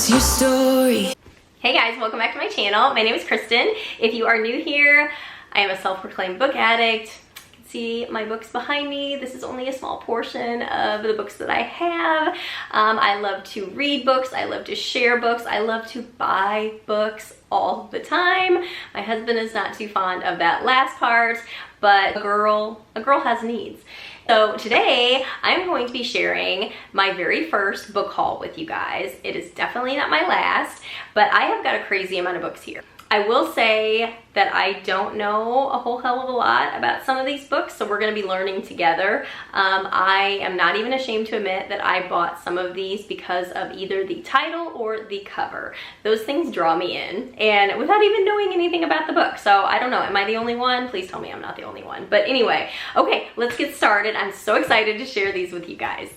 What's your story? Hey guys, welcome back to my channel. My name is Kristin. If you are new here, I am a self-proclaimed book addict. You can see my books behind me. This is only a small portion of the books that I have. I love to read books. I love to share books. I love to buy books all the time. My husband is not too fond of that last part, but a girl has needs. So today I'm going to be sharing my very first book haul with you guys. It is definitely not my last, but I have got a crazy amount of books here. I will say that I don't know a whole hell of a lot about some of these books, so we're going to be learning together. I am not even ashamed to admit that I bought some of these because of either the title or the cover. Those things draw me in, and without even knowing anything about the book. So I don't know, am I the only one? Please tell me I'm not the only one. But anyway, okay, let's get started. I'm so excited to share these with you guys.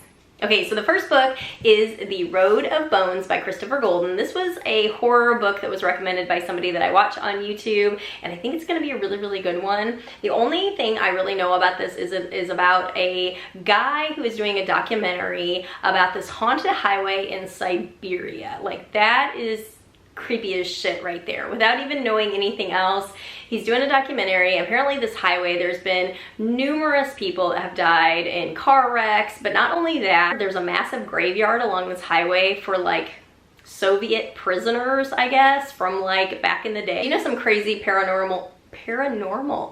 Okay, so the first book is The Road of Bones by Christopher Golden. This was a horror book that was recommended by somebody that I watch on YouTube, and I think it's gonna be a really, really good one. The only thing I really know about this is about a guy who is doing a documentary about this haunted highway in Siberia. Like, that is creepy as shit right there. Without even knowing anything else, he's doing a documentary. Apparently this highway, there's been numerous people that have died in car wrecks, but not only that, there's a massive graveyard along this highway for like Soviet prisoners, I guess, from like back in the day. You know, some crazy paranormal,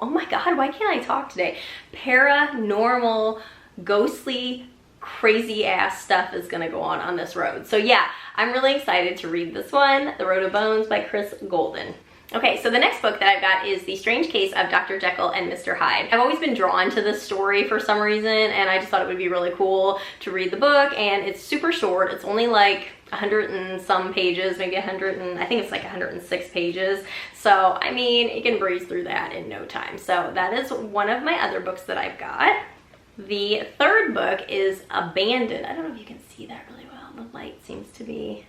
oh my god, why can't I talk today? Paranormal, ghostly, crazy ass stuff is gonna go on this road. So yeah, I'm really excited to read this one, The Road of Bones by Chris Golden. Okay, so the next book that I've got is The Strange Case of Dr. Jekyll and Mr. Hyde. I've always been drawn to this story for some reason, and I just thought it would be really cool to read the book, and it's super short. It's only like 100 and some pages, maybe 100 and I think it's like 106 pages. So, I mean, you can breeze through that in no time. So that is one of my other books that I've got. The third book is Abandoned. I don't know if you can see that really well. The light seems to be,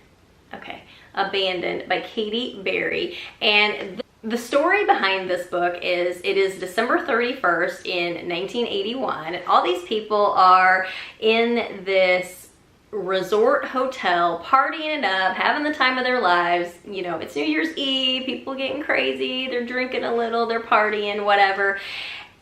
okay. Abandoned by Katie Berry. And the story behind this book is, it is December 31st in 1981. And all these people are in this resort hotel, partying it up, having the time of their lives. You know, it's New Year's Eve, people getting crazy, they're drinking a little, they're partying, whatever.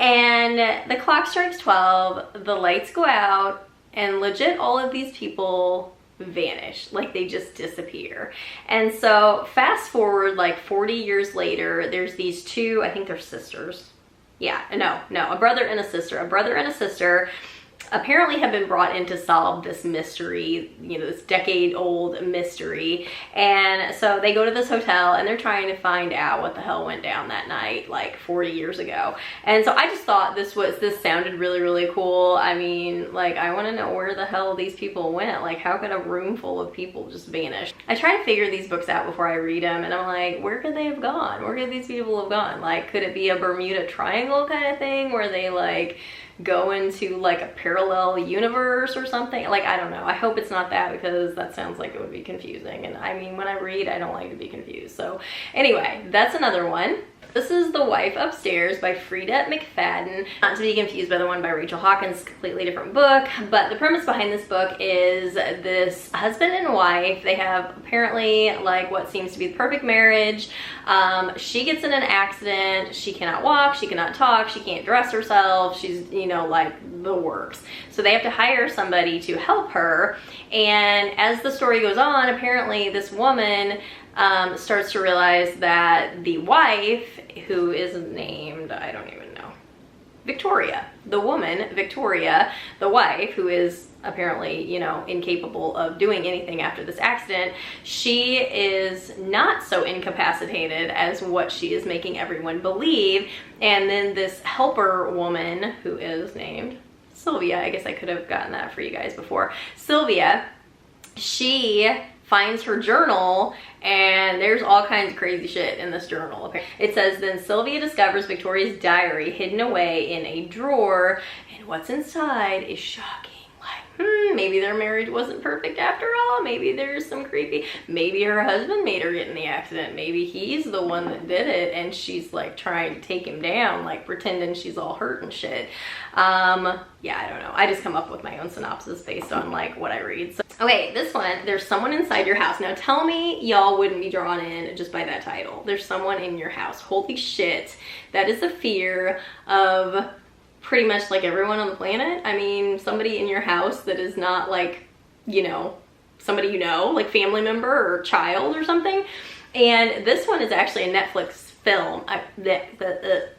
And the clock strikes 12, the lights go out, and legit all of these people vanish, like they just disappear. And so fast forward like 40 years later, there's these two, I think they're sisters. Yeah, no, a brother and a sister apparently have been brought in to solve this mystery, you know, this decade-old mystery. And so they go to this hotel and they're trying to find out what the hell went down that night, like 40 years ago. And so I just thought this sounded really, really cool. I mean, like, I want to know where the hell these people went. Like, how could a room full of people just vanish? I try to figure these books out before I read them, and I'm like, where could they have gone? Where could these people have gone? Like, could it be a Bermuda Triangle kind of thing where they like go into like a parallel universe or something? Like, I don't know. I hope it's not that, because that sounds like it would be confusing. And I mean, when I read, I don't like to be confused. So anyway, that's another one. This is The Wife Upstairs by Frida McFadden. Not to be confused by the one by Rachel Hawkins, completely different book. But the premise behind this book is this husband and wife, they have apparently like what seems to be the perfect marriage. She gets in an accident, she cannot walk, she cannot talk, she can't dress herself, she's, you know, like the works. So they have to hire somebody to help her. And as the story goes on, apparently this woman starts to realize that the wife, who is named, I don't even know, Victoria, the woman, Victoria, the wife, who is apparently, you know, incapable of doing anything after this accident, she is not so incapacitated as what she is making everyone believe. And then this helper woman, who is named Sylvia, I guess I could have gotten that for you guys before, Sylvia, she finds her journal, and there's all kinds of crazy shit in this journal. Okay. It says, then Sylvia discovers Victoria's diary hidden away in a drawer, and what's inside is shocking. Like, maybe their marriage wasn't perfect after all. Maybe there's some creepy, maybe her husband made her get in the accident. Maybe he's the one that did it, and she's like trying to take him down, like pretending she's all hurt and shit. Yeah, I don't know. I just come up with my own synopsis based on like what I read. Okay, this one, There's Someone Inside Your House. Now tell me y'all wouldn't be drawn in just by that title. There's someone in your house. Holy shit. That is the fear of pretty much like everyone on the planet. I mean, somebody in your house that is not like, you know, somebody you know, like family member or child or something. And this one is actually a Netflix film.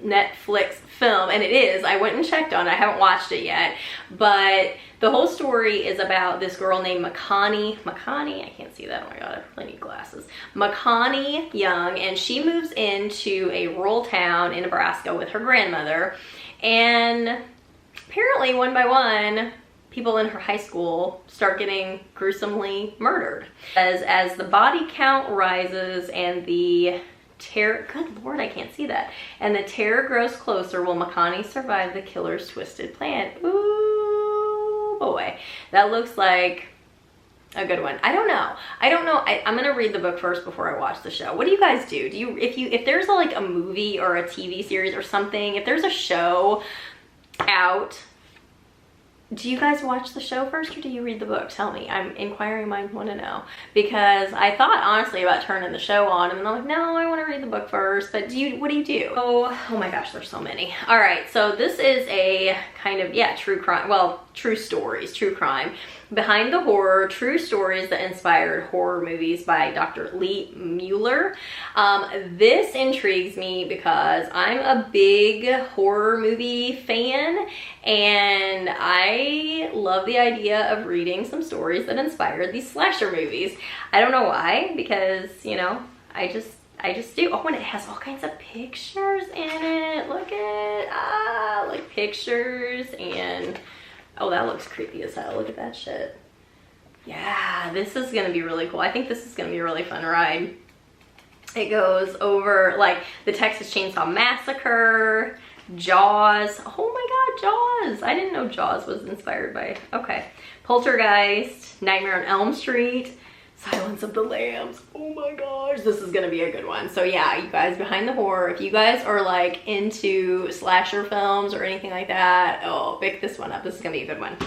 Netflix film, and it is. I went and checked on it. I haven't watched it yet, but the whole story is about this girl named Makani, I can't see that, oh my god, I really need glasses. Makani Young, and she moves into a rural town in Nebraska with her grandmother, and apparently one by one, people in her high school start getting gruesomely murdered. As the body count rises and the terror, good lord, I can't see that. And the terror grows closer, will Makani survive the killer's twisted plan? Ooh, boy. That looks like a good one. I don't know. I'm gonna read the book first before I watch the show. What do you guys do? If there's like a movie or a TV series or something, if there's a show out, do you guys watch the show first or do you read the book? Tell me. I'm inquiring minds want to know. Because I thought honestly about turning the show on and then I'm like, no, I want to read the book first. But what do you do? Oh my gosh, there's so many. All right, so this is a kind of, yeah, true crime. Well, true stories, true crime. Behind the Horror, True Stories That Inspired Horror Movies by Dr. Lee Mueller. This intrigues me because I'm a big horror movie fan and I love the idea of reading some stories that inspired these slasher movies. I don't know why, because, you know, I just do. Oh, and it has all kinds of pictures in it. Look at, like pictures and... Oh, that looks creepy as hell. Look at that shit. Yeah, this is gonna be really cool. I think this is gonna be a really fun ride. It goes over like the Texas Chainsaw Massacre, Jaws. Oh my god, Jaws. I didn't know Jaws was inspired by, okay. Poltergeist, Nightmare on Elm Street, Silence of the Lambs. Oh my gosh, this is gonna be a good one. So yeah, you guys, Behind the Horror, if you guys are like into slasher films or anything like that, oh, pick this one up. This is gonna be a good one.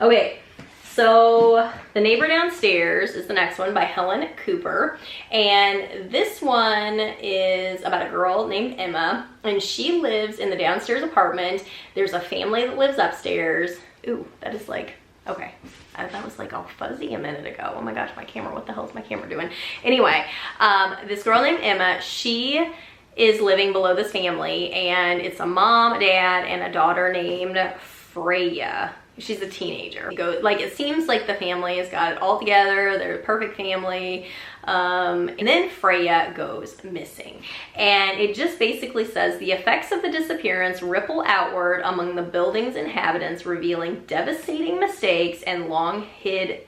Okay, so The Neighbor Downstairs is the next one by Helen Cooper. And this one is about a girl named Emma, and she lives in the downstairs apartment. There's a family that lives upstairs. Ooh, that is like, okay. That was like all fuzzy a minute ago. Oh my gosh, my camera, what the hell is my camera doing? Anyway, this girl named Emma, she is living below this family, and it's a mom, dad, and a daughter named Freya. She's a teenager. Like, it seems like the family has got it all together. They're a perfect family. And then Freya goes missing. And it just basically says the effects of the disappearance ripple outward among the building's inhabitants, revealing devastating mistakes and long-held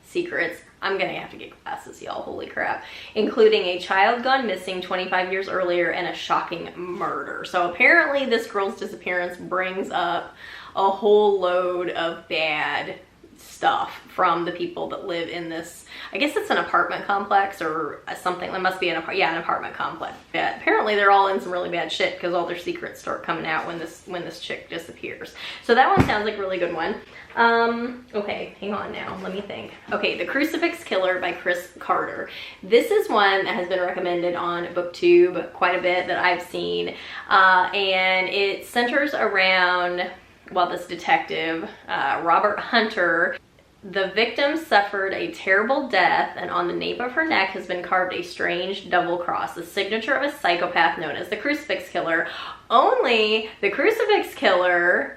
secrets. I'm gonna have to get glasses, y'all, holy crap. Including a child gone missing 25 years earlier and a shocking murder. So apparently this girl's disappearance brings up a whole load of bad stuff from the people that live in this, I guess it's an apartment complex or something. It must be an apartment complex. Yeah, apparently they're all in some really bad shit because all their secrets start coming out when this chick disappears. So that one sounds like a really good one. Okay, hang on now, let me think. Okay, The Crucifix Killer by Chris Carter. This is one that has been recommended on BookTube quite a bit that I've seen, and it centers around, well, this detective, Robert Hunter. The victim suffered a terrible death, and on the nape of her neck has been carved a strange double cross, the signature of a psychopath known as the Crucifix Killer. Only the Crucifix Killer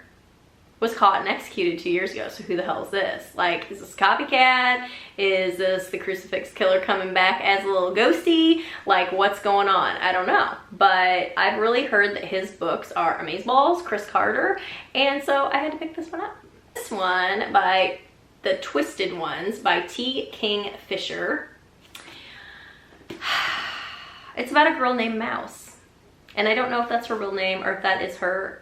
was caught and executed 2 years ago, so who the hell is this? Like, is this a copycat? Is this the Crucifix Killer coming back as a little ghosty? Like, what's going on? I don't know, but I've really heard that his books are amazeballs, Chris Carter, and so I had to pick this one up. This one by The Twisted Ones by T. King Fisher. It's about a girl named Mouse, and I don't know if that's her real name or if that is her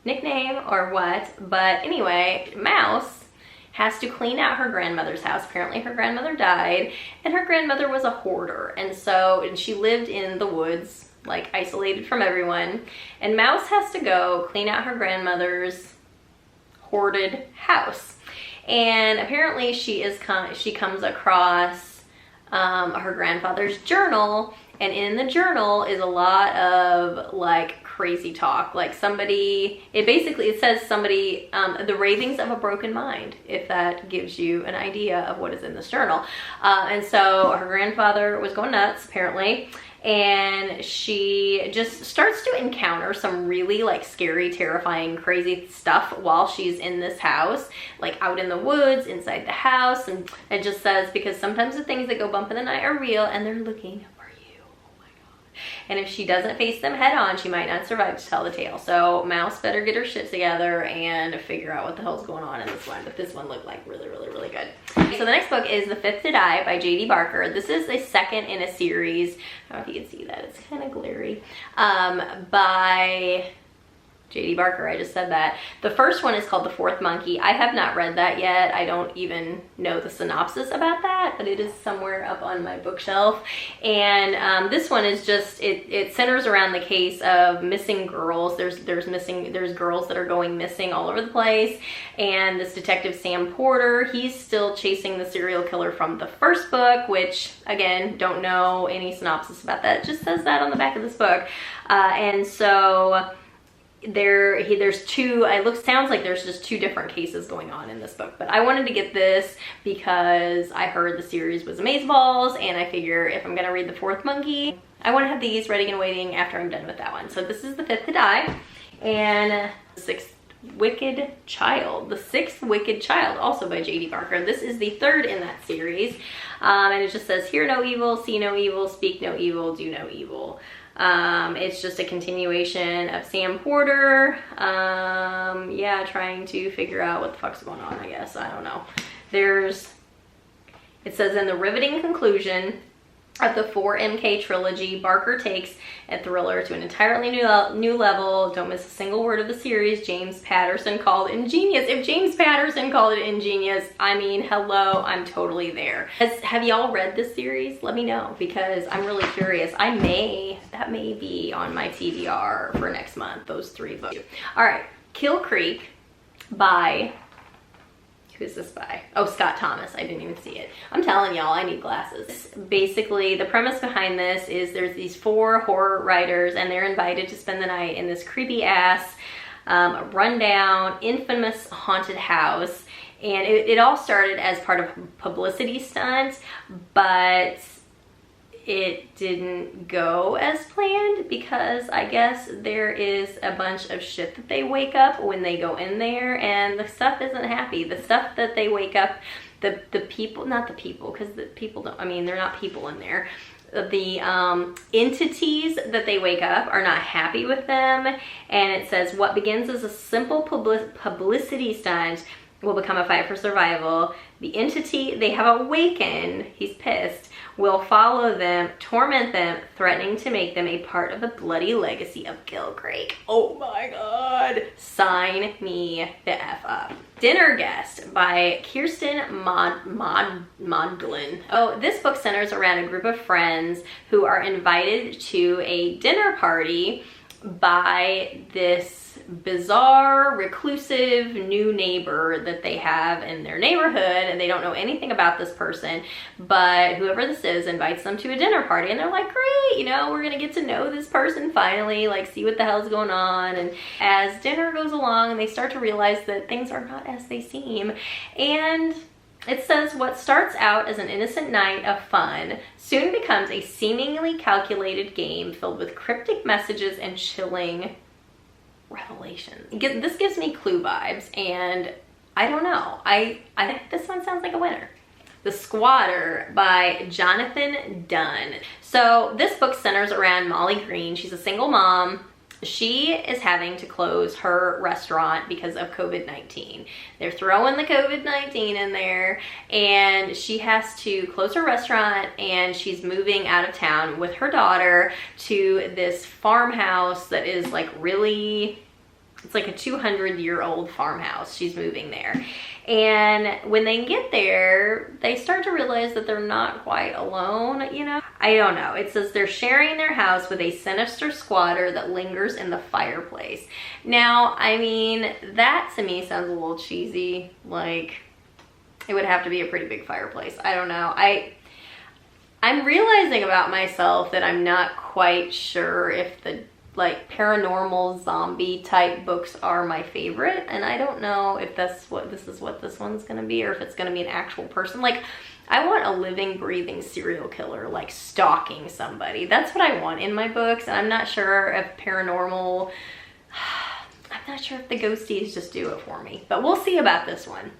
nickname or what, but anyway, Mouse has to clean out her grandmother's house. Apparently her grandmother died, and her grandmother was a hoarder, and she lived in the woods, like isolated from everyone, and Mouse has to go clean out her grandmother's hoarded house. and apparently she comes across her grandfather's journal, and in the journal is a lot of like crazy talk, like it says somebody, the ravings of a broken mind, if that gives you an idea of what is in this journal. And so her grandfather was going nuts apparently, and she just starts to encounter some really like scary, terrifying, crazy stuff while she's in this house, like out in the woods, inside the house. And it just says, because sometimes the things that go bump in the night are real and they're looking for you. Oh my God. And if she doesn't face them head on, she might not survive to tell the tale. So Mouse better get her shit together and figure out what the hell's going on in this one. But this one looked like really, really, really good. So the next book is The Fifth to Die by J.D. Barker. This is the second in a series. I don't know if you can see that, it's kind of glary. By J.D. Barker, I just said that. The first one is called The Fourth Monkey. I have not read that yet. I don't even know the synopsis about that, but it is somewhere up on my bookshelf. And this one is just, it centers around the case of missing girls. There's girls that are going missing all over the place. And this detective, Sam Porter, he's still chasing the serial killer from the first book, which again, don't know any synopsis about that. It just says that on the back of this book. And so sounds like there's just two different cases going on in this book, but I wanted to get this because I heard the series was amazeballs, and I figure if I'm gonna read The Fourth Monkey, I want to have these ready and waiting after I'm done with that one. So this is The Fifth to Die, and The Sixth Wicked Child, also by J.D. Barker. This is the third in that series, and it just says, hear no evil, see no evil, speak no evil, do no evil. It's just a continuation of Sam Porter, yeah, trying to figure out what the fuck's going on, I guess. I don't know. It says, in the riveting conclusion of the 4MK trilogy, Barker takes a thriller to an entirely new level. Don't miss a single word of the series. James Patterson called ingenious. If James Patterson called it ingenious, I mean, hello, I'm totally there. Have y'all read this series? Let me know, because I'm really curious. That may be on my TBR for next month, those 3 books. All right, Kill Creek by, who's this by? Oh, Scott Thomas. I didn't even see it. I'm telling y'all, I need glasses. Basically, the premise behind this is there's these 4 horror writers, and they're invited to spend the night in this creepy ass, rundown, infamous haunted house. And it all started as part of a publicity stunt, but it didn't go as planned, because I guess there is a bunch of shit that they wake up when they go in there, and the stuff isn't happy. The stuff that they wake up, the people, not the people, because the people don't, I mean, they're not people in there. The entities that they wake up are not happy with them, and it says what begins as a simple publicity stunt will become a fight for survival. The entity they have awakened, he's pissed, will follow them, torment them, threatening to make them a part of the bloody legacy of Kill Creek. Oh my God. Sign me the F up. Dinner Guest by Kristin Mondlin. Oh, this book centers around a group of friends who are invited to a dinner party by this bizarre, reclusive new neighbor that they have in their neighborhood, and they don't know anything about this person, but whoever this is invites them to a dinner party, and they're like, great, you know, we're gonna get to know this person finally, like see what the hell's going on. And as dinner goes along, they start to realize that things are not as they seem, and it says what starts out as an innocent night of fun soon becomes a seemingly calculated game filled with cryptic messages and chilling revelations. This gives me Clue vibes, and I don't know. I think this one sounds like a winner. The Squatter by Jonathan Dunn. So this book centers around Molly Green. She's a single mom. She is having to close her restaurant because of COVID-19. They're throwing the COVID-19 in there, and she has to close her restaurant, and she's moving out of town with her daughter to this farmhouse that is like really, it's like a 200-year-old farmhouse. She's moving there. And when they get there, they start to realize that they're not quite alone, you know? I don't know. It says they're sharing their house with a sinister squatter that lingers in the fireplace. Now, I mean, that to me sounds a little cheesy. Like, it would have to be a pretty big fireplace. I don't know. I'm realizing about myself that I'm not quite sure if the like paranormal zombie type books are my favorite, and I don't know if this one's gonna be, or if it's gonna be an actual person. Like, I want a living, breathing serial killer, like stalking somebody. That's what I want in my books, and I'm not sure if paranormal, I'm not sure if the ghosties just do it for me, but we'll see about this one.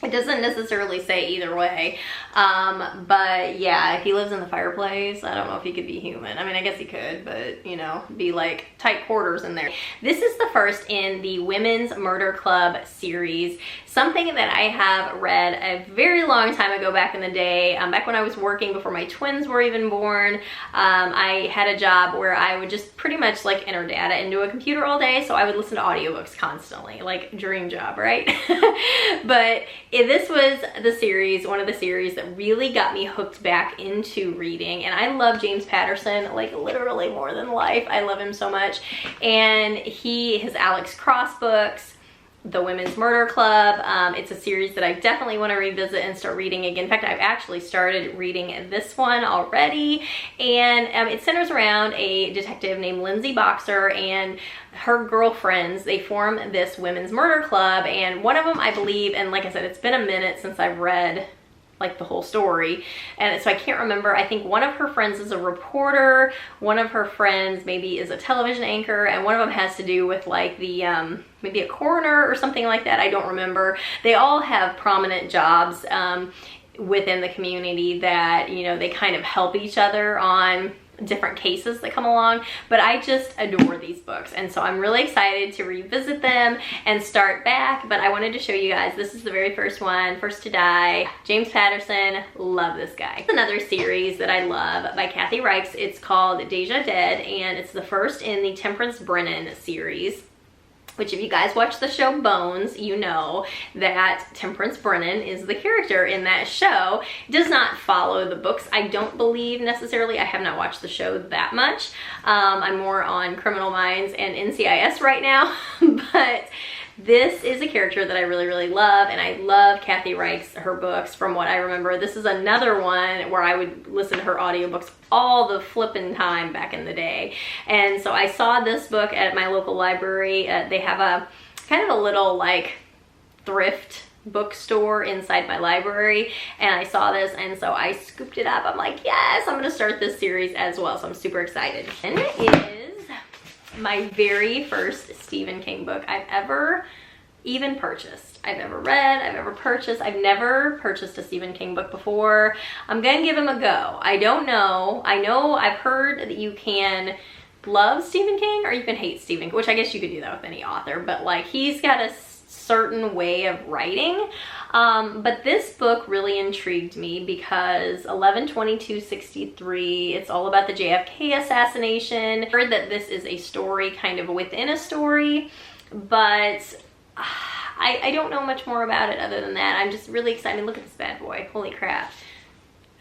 It doesn't necessarily say either way, but yeah, if he lives in the fireplace, I don't know if he could be human. I mean, I guess he could, but you know, be like tight quarters in there. This is the first in the Women's Murder Club series, something that I have read a very long time ago back in the day, back when I was working before my twins were even born. I had a job where I would just pretty much like enter data into a computer all day, so I would listen to audiobooks constantly, like dream job, right? But this was the series, one of the series that really got me hooked back into reading, and I love James Patterson like literally more than life. I love him so much, and his Alex Cross books, The Women's Murder Club, it's a series that I definitely want to revisit and start reading again. In fact, I've actually started reading this one already, and it centers around a detective named Lindsay Boxer and her girlfriends. They form this women's murder club, and one of them, I believe, and like I said, it's been a minute since I've read like the whole story, and so I can't remember. I think one of her friends is a reporter, one of her friends maybe is a television anchor, and one of them has to do with like the maybe a coroner or something like that. I don't remember. They all have prominent jobs within the community that, you know, they kind of help each other on different cases that come along, but I just adore these books, and so I'm really excited to revisit them and start back. But I wanted to show you guys, this is the very first one, First to Die, James Patterson. Love this guy. Another series that I love by Kathy Reichs. It's called Deja Dead, and it's the first in the Temperance Brennan series, which if you guys watch the show Bones, you know that Temperance Brennan is the character in that show. It does not follow the books, I don't believe necessarily. I have not watched the show that much. I'm more on Criminal Minds and NCIS right now, but this is a character that I really, really love, and I love Kathy Reichs, her books, from what I remember. This is another one where I would listen to her audiobooks all the flippin' time back in the day. And so I saw this book at my local library. They have a kind of a little like thrift bookstore inside my library, and I saw this, and so I scooped it up. I'm like, yes, I'm gonna start this series as well, so I'm super excited. And it is my very first Stephen King book I've ever even purchased. I've ever read, I've ever purchased. I've never purchased a Stephen King book before. I'm gonna give him a go. I don't know. I know I've heard that you can love Stephen King or you can hate Stephen King, which I guess you could do that with any author, but like he's got a certain way of writing. But this book really intrigued me because 11/22/63, it's all about the JFK assassination. I heard that this is a story kind of within a story, but I don't know much more about it other than that. I'm just really excited. Look at this bad boy. Holy crap.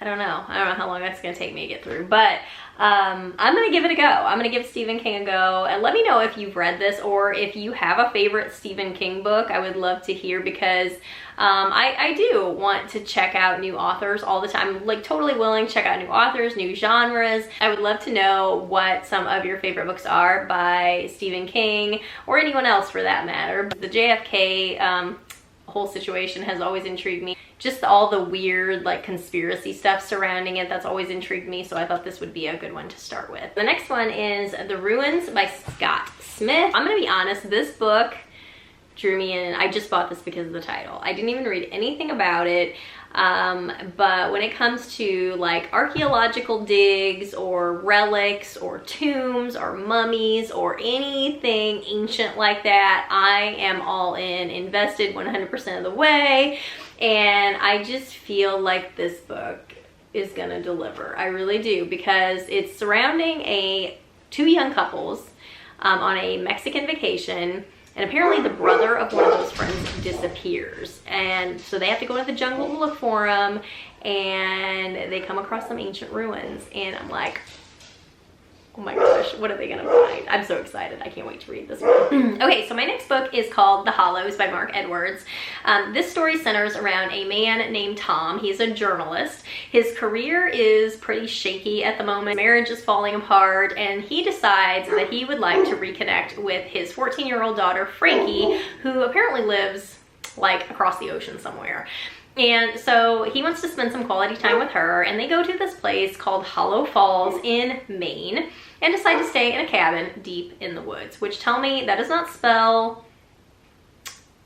I don't know how long that's gonna take me to get through, but I'm gonna give it a go. I'm gonna give Stephen King a go, and let me know if you've read this or if you have a favorite Stephen King book. I would love to hear, because I do want to check out new authors all the time. I'm like totally willing to check out new authors, new genres. I would love to know what some of your favorite books are by Stephen King, or anyone else for that matter. The JFK whole situation has always intrigued me. Just all the weird like conspiracy stuff surrounding it, that's always intrigued me, so I thought this would be a good one to start with. The next one is The Ruins by Scott Smith. I'm gonna be honest, this book drew me in. I just bought this because of the title. I didn't even read anything about it, but when it comes to like archaeological digs or relics or tombs or mummies or anything ancient like that, I am all in, invested 100% of the way, and I just feel like this book is gonna deliver. I really do, because it's surrounding two young couples on a Mexican vacation. And apparently the brother of one of those friends disappears. And so they have to go into the jungle to look for him. And they come across some ancient ruins. And I'm like, Oh my gosh, what are they gonna find? I'm so excited. I can't wait to read this one. Okay, so my next book is called The Hollows by Mark Edwards. This story centers around a man named Tom. He's a journalist. His career is pretty shaky at the moment. Marriage is falling apart, and he decides that he would like to reconnect with his 14-year-old daughter, Frankie, who apparently lives like across the ocean somewhere. And so he wants to spend some quality time with her, and they go to this place called Hollow Falls in Maine and decide to stay in a cabin deep in the woods, which, tell me, that does not spell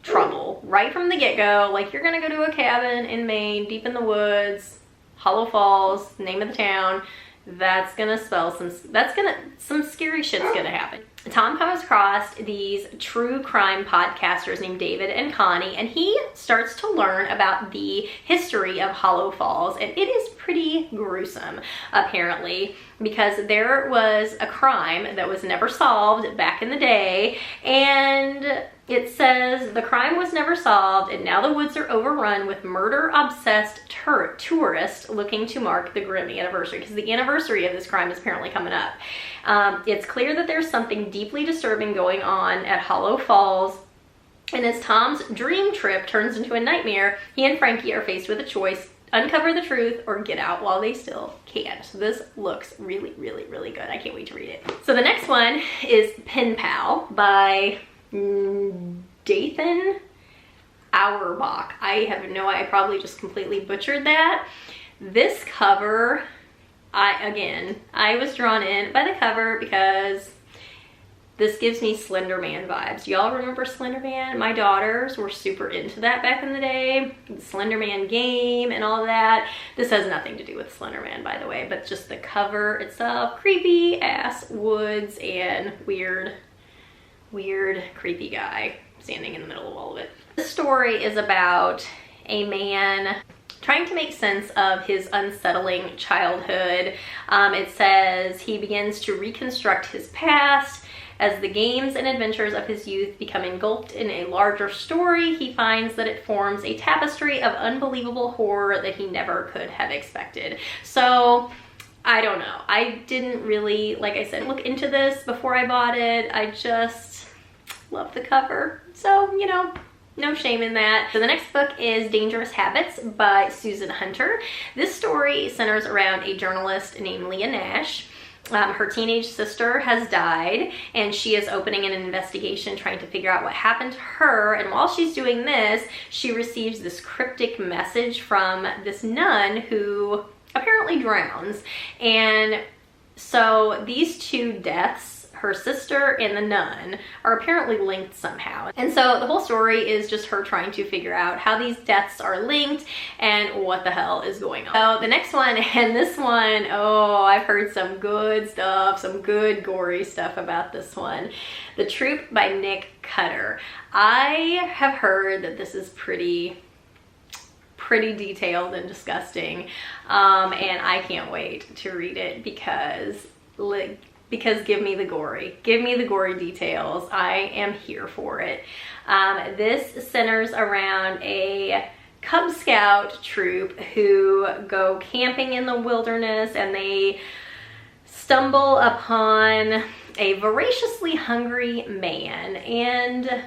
trouble right from the get-go. Like, you're gonna go to a cabin in Maine, deep in the woods, Hollow Falls, name of the town. That's gonna spell some scary shit's gonna happen. Tom comes across these true crime podcasters named David and Connie, and he starts to learn about the history of Hollow Falls, and it is pretty gruesome, apparently, because there was a crime that was never solved back in the day, and it says the crime was never solved, and now the woods are overrun with murder-obsessed tourists looking to mark the grim anniversary, because the anniversary of this crime is apparently coming up. It's clear that there's something deeply disturbing going on at Hollow Falls, and as Tom's dream trip turns into a nightmare, he and Frankie are faced with a choice: uncover the truth or get out while they still can. So this looks really, really, really good. I can't wait to read it. So the next one is Pen Pal by Dathan Auerbach. I have no idea, I probably just completely butchered that. This cover, I was drawn in by the cover because this gives me Slender Man vibes. Y'all remember Slender Man? My daughters were super into that back in the day. The Slender Man game and all that. This has nothing to do with Slender Man, by the way, but just the cover itself. Creepy ass woods and weird, creepy guy standing in the middle of all of it. This story is about a man trying to make sense of his unsettling childhood. It says he begins to reconstruct his past. As the games and adventures of his youth become engulfed in a larger story, he finds that it forms a tapestry of unbelievable horror that he never could have expected. So, I don't know. I didn't really, like I said, look into this before I bought it. I just love the cover. So, you know, no shame in that. So the next book is Dangerous Habits by Susan Hunter. This story centers around a journalist named Leah Nash. Her teenage sister has died, and she is opening an investigation trying to figure out what happened to her. And while she's doing this, she receives this cryptic message from this nun who apparently drowns. And so these two deaths, her sister and the nun, are apparently linked somehow. And so the whole story is just her trying to figure out how these deaths are linked and what the hell is going on. So the next one, and this one, oh, I've heard some good stuff, some good gory stuff about this one. The Troop by Nick Cutter. I have heard that this is pretty detailed and disgusting, and I can't wait to read it because give me the gory. Give me the gory details. I am here for it. This centers around a Cub Scout troop who go camping in the wilderness, and they stumble upon a voraciously hungry man. And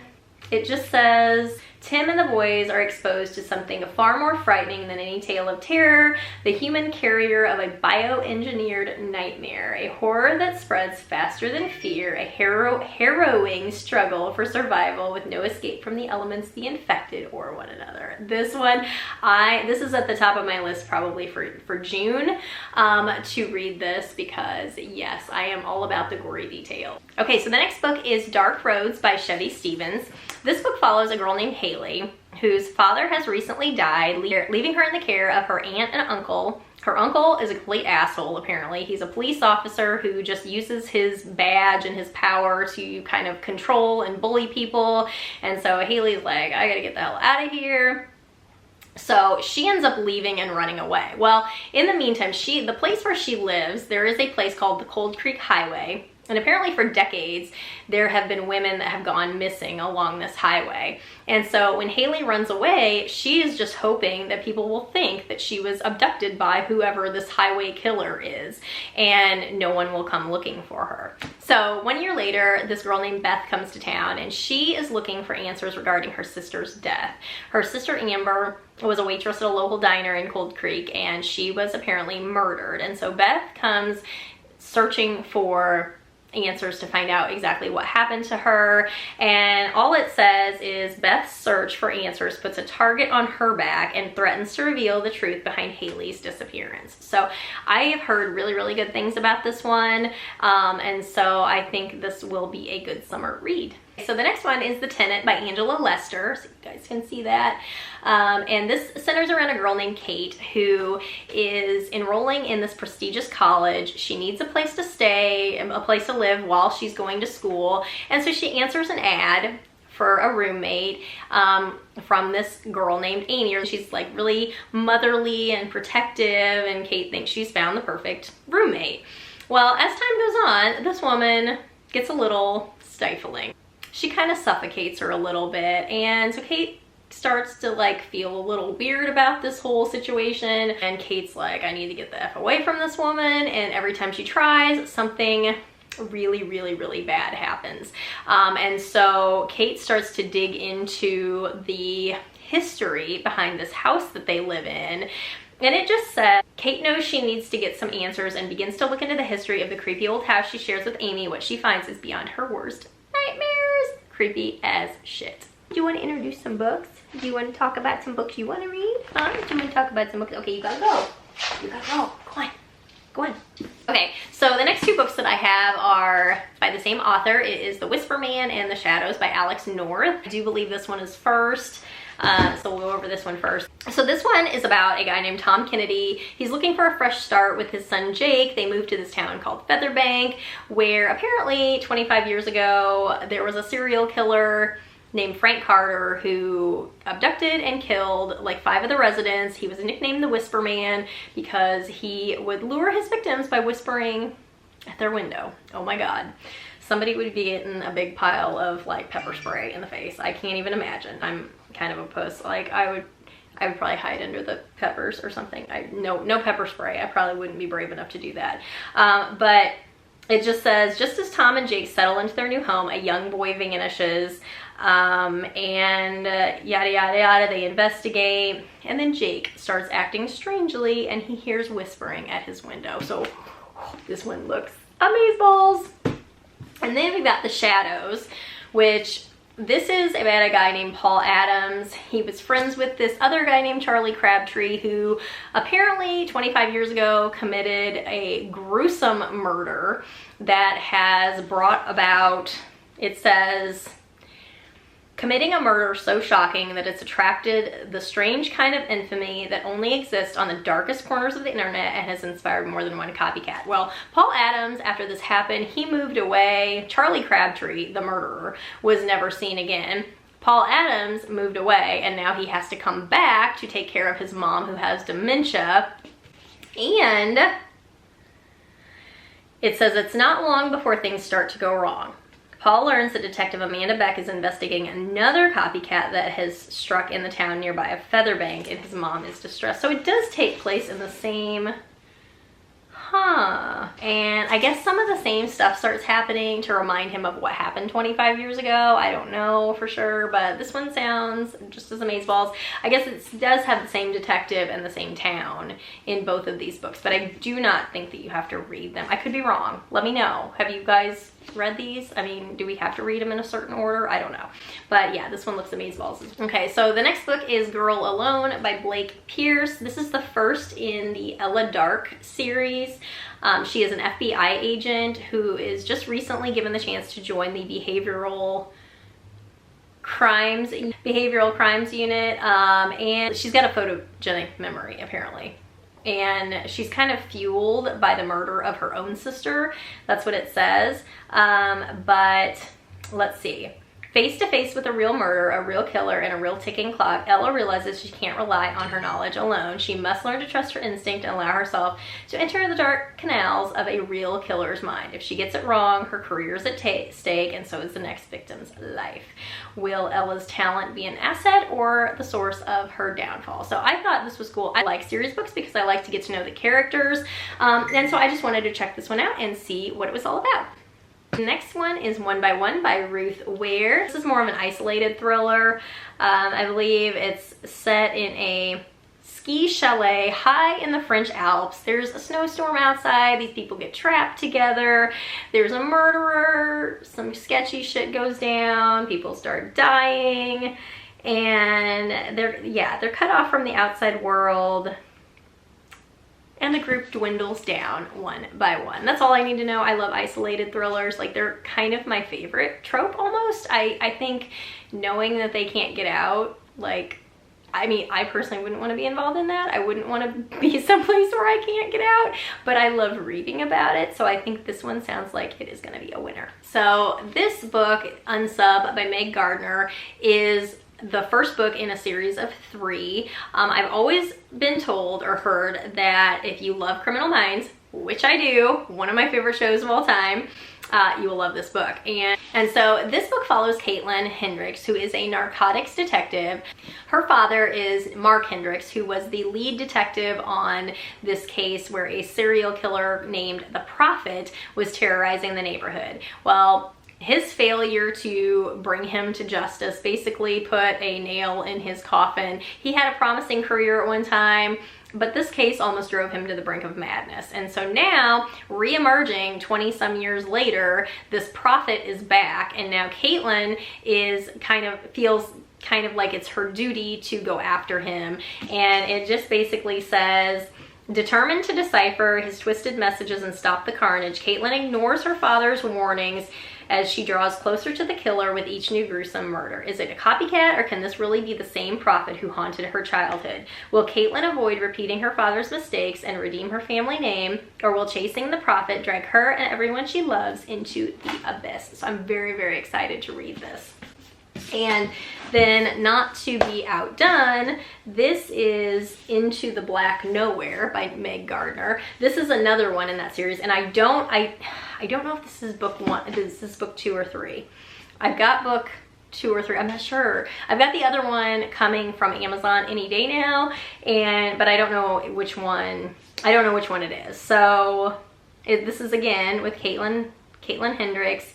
it just says, Tim and the boys are exposed to something far more frightening than any tale of terror, the human carrier of a bioengineered nightmare, a horror that spreads faster than fear, a harrowing struggle for survival with no escape from the elements, the infected, or one another. This one, this is at the top of my list probably for June to read this, because yes, I am all about the gory detail. Okay, so the next book is Dark Roads by Chevy Stevens. This book follows a girl named Haley, whose father has recently died, leaving her in the care of her aunt and uncle. Her uncle is a complete asshole, apparently. He's a police officer who just uses his badge and his power to kind of control and bully people. And so Haley's like, I gotta get the hell out of here. So she ends up leaving and running away. Well, in the meantime, the place where she lives, there is a place called the Cold Creek Highway. And apparently for decades, there have been women that have gone missing along this highway. And so when Haley runs away, she is just hoping that people will think that she was abducted by whoever this highway killer is, and no one will come looking for her. So 1 year later, this girl named Beth comes to town, and she is looking for answers regarding her sister's death. Her sister Amber was a waitress at a local diner in Cold Creek, and she was apparently murdered. And so Beth comes searching for answers to find out exactly what happened to her, and all it says is Beth's search for answers puts a target on her back and threatens to reveal the truth behind Haley's disappearance. So I have heard really good things about this one, and so I think this will be a good summer read. So the next one is The Tenant by Angela Lester, so you guys can see that. And this centers around a girl named Kate who is enrolling in this prestigious college. She needs a place to stay, a place to live while she's going to school. And so she answers an ad for a roommate from this girl named Amy. She's like really motherly and protective, and Kate thinks she's found the perfect roommate. Well, as time goes on, this woman gets a little stifling. She kind of suffocates her a little bit, and so Kate starts to like feel a little weird about this whole situation, and Kate's like, I need to get the F away from this woman, and every time she tries, something really bad happens. And so Kate starts to dig into the history behind this house that they live in. And it just said, Kate knows she needs to get some answers and begins to look into the history of the creepy old house she shares with Amy. What she finds is beyond her worst nightmares. Creepy as shit. Do you want to introduce some books? Do you want to talk about some books you want to read? Huh? Do you want to talk about some books? Okay, you gotta go. You gotta go. Go on. Go on. Okay, so the next two books that I have are by the same author. It is The Whisper Man and The Shadows by Alex North. I do believe this one is first. So we'll go over this one first. So this one is about a guy named Tom Kennedy. He's looking for a fresh start with his son Jake. They moved to this town called Featherbank, where apparently 25 years ago there was a serial killer named Frank Carter who abducted and killed like 5 of the residents. He was nicknamed the Whisper Man because he would lure his victims by whispering at their window. Oh my god. Somebody would be getting a big pile of like pepper spray in the face. I can't even imagine. I'm kind of a puss. Like I would probably hide under the peppers or something. No pepper spray. I probably wouldn't be brave enough to do that. But it just says, just as Tom and Jake settle into their new home, a young boy vanishes, and yada yada yada. They investigate, and then Jake starts acting strangely, and he hears whispering at his window. So this one looks amazeballs. And then we've got The Shadows, which this is about a guy named Paul Adams. He was friends with this other guy named Charlie Crabtree, who apparently 25 years ago committed a gruesome murder that has brought about, it says, committing a murder so shocking that it's attracted the strange kind of infamy that only exists on the darkest corners of the internet and has inspired more than one copycat. Well, Paul Adams, after this happened, he moved away. Charlie Crabtree, the murderer, was never seen again. Paul Adams moved away, and now he has to come back to take care of his mom who has dementia. And it says it's not long before things start to go wrong. Paul learns that Detective Amanda Beck is investigating another copycat that has struck in the town nearby of Featherbank, and his mom is distressed. So it does take place in the same... And I guess some of the same stuff starts happening to remind him of what happened 25 years ago. I don't know for sure, but this one sounds just as amazeballs. I guess it does have the same detective and the same town in both of these books, but I do not think that you have to read them. I could be wrong. Let me know. Have you guys read these? I mean, do we have to read them in a certain order? I don't know. But yeah, this one looks amazeballs. Okay, so the next book is Girl Alone by Blake Pierce. This is the first in the Ella Dark series. She is an FBI agent who is just recently given the chance to join the behavioral crimes unit, and she's got a photogenic memory apparently. And she's kind of fueled by the murder of her own sister. That's what it says. But let's see. Face to face with a real murder, a real killer, and a real ticking clock, Ella realizes she can't rely on her knowledge alone. She must learn to trust her instinct and allow herself to enter the dark canals of a real killer's mind. If she gets it wrong, her career is at stake, and so is the next victim's life. Will Ella's talent be an asset or the source of her downfall? So I thought this was cool. I like series books because I like to get to know the characters, and so I just wanted to check this one out and see what it was all about. The next one is One by One by Ruth Ware. This is more of an isolated thriller. I believe it's set in a ski chalet high in the French Alps. There's a snowstorm outside. These people get trapped together. There's a murderer. Some sketchy shit goes down. People start dying. And they're cut off from the outside world. And the group dwindles down one by one. That's all I need to know. I love isolated thrillers. Like, they're kind of my favorite trope almost. I think knowing that they can't get out, like, I mean, I personally wouldn't want to be involved in that. I wouldn't want to be someplace where I can't get out, but I love reading about it. So I think this one sounds like it is going to be a winner. So this book, Unsub by Meg Gardner, is the first book in a series of 3. I've always been told or heard that if you love Criminal Minds, which I do, one of my favorite shows of all time, you will love this book. And so this book follows Caitlin Hendricks, who is a narcotics detective. Her father is Mark Hendricks, who was the lead detective on this case where a serial killer named the Prophet was terrorizing the neighborhood. Well, his failure to bring him to justice basically put a nail in his coffin. He had a promising career at one time, but this case almost drove him to the brink of madness. And so now, re-emerging 20-some years later, this Prophet is back, and now Caitlin feels kind of like it's her duty to go after him. And it just basically says, determined to decipher his twisted messages and stop the carnage, Caitlin ignores her father's warnings as she draws closer to the killer with each new gruesome murder. Is it a copycat, or can this really be the same Prophet who haunted her childhood? Will Caitlin avoid repeating her father's mistakes and redeem her family name, or will chasing the Prophet drag her and everyone she loves into the abyss? So I'm very, very excited to read this. And then, not to be outdone, this is Into the Black Nowhere by Meg Gardner. This is another one in that series, and I don't know if this is book 1, this is book 2 or 3. I've got book 2 or 3, I'm not sure. I've got the other one coming from Amazon any day now, but I don't know which one. I don't know which one it is. So this is again with Caitlin Hendricks.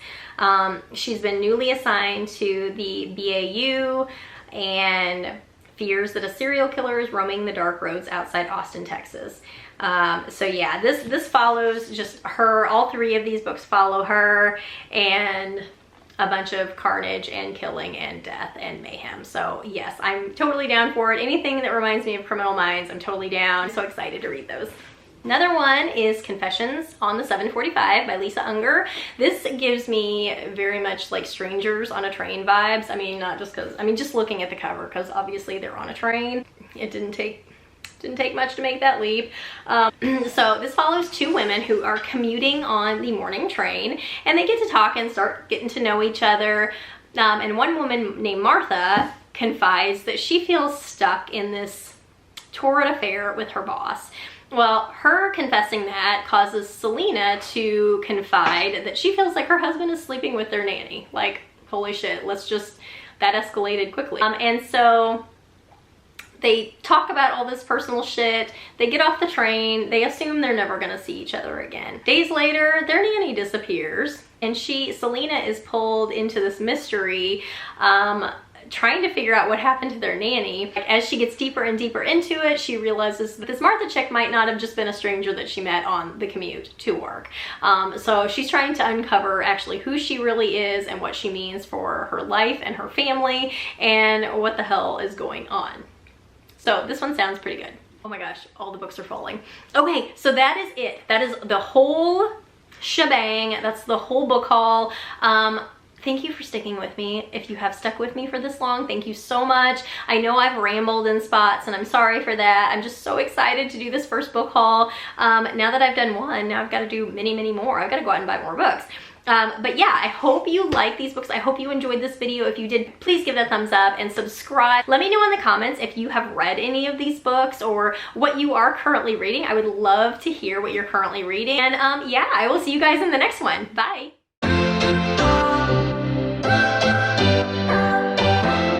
She's been newly assigned to the BAU and fears that a serial killer is roaming the dark roads outside Austin, Texas. So yeah, this follows just her. All 3 of these books follow her and a bunch of carnage and killing and death and mayhem. So yes, I'm totally down for it. Anything that reminds me of Criminal Minds, I'm totally down. I'm so excited to read those. Another one is Confessions on the 745 by Lisa Unger. This gives me very much like Strangers on a Train vibes. I mean, not just because, I mean, just looking at the cover, because obviously they're on a train. It didn't take much to make that leap. So this follows 2 women who are commuting on the morning train, and they get to talk and start getting to know each other. And one woman named Martha confides that she feels stuck in this torrid affair with her boss. Well, her confessing that causes Selena to confide that she feels like her husband is sleeping with their nanny. Like, holy shit, that escalated quickly. And so they talk about all this personal shit. They get off the train. They assume they're never gonna see each other again. Days later, their nanny disappears, and Selena is pulled into this mystery, trying to figure out what happened to their nanny. As she gets deeper and deeper into it, she realizes that this Martha chick might not have just been a stranger that she met on the commute to work. So she's trying to uncover actually who she really is and what she means for her life and her family and what the hell is going on. So this one sounds pretty good. Oh my gosh, all the books are falling. Okay, so that is it. That is the whole shebang. That's the whole book haul. Thank you for sticking with me. If you have stuck with me for this long, thank you so much. I know I've rambled in spots and I'm sorry for that. I'm just so excited to do this first book haul. Now that I've done one, now I've got to do many, many more. I've got to go out and buy more books. But yeah, I hope you like these books. I hope you enjoyed this video. If you did, please give it a thumbs up and subscribe. Let me know in the comments if you have read any of these books or what you are currently reading. I would love to hear what you're currently reading. And yeah, I will see you guys in the next one. Bye.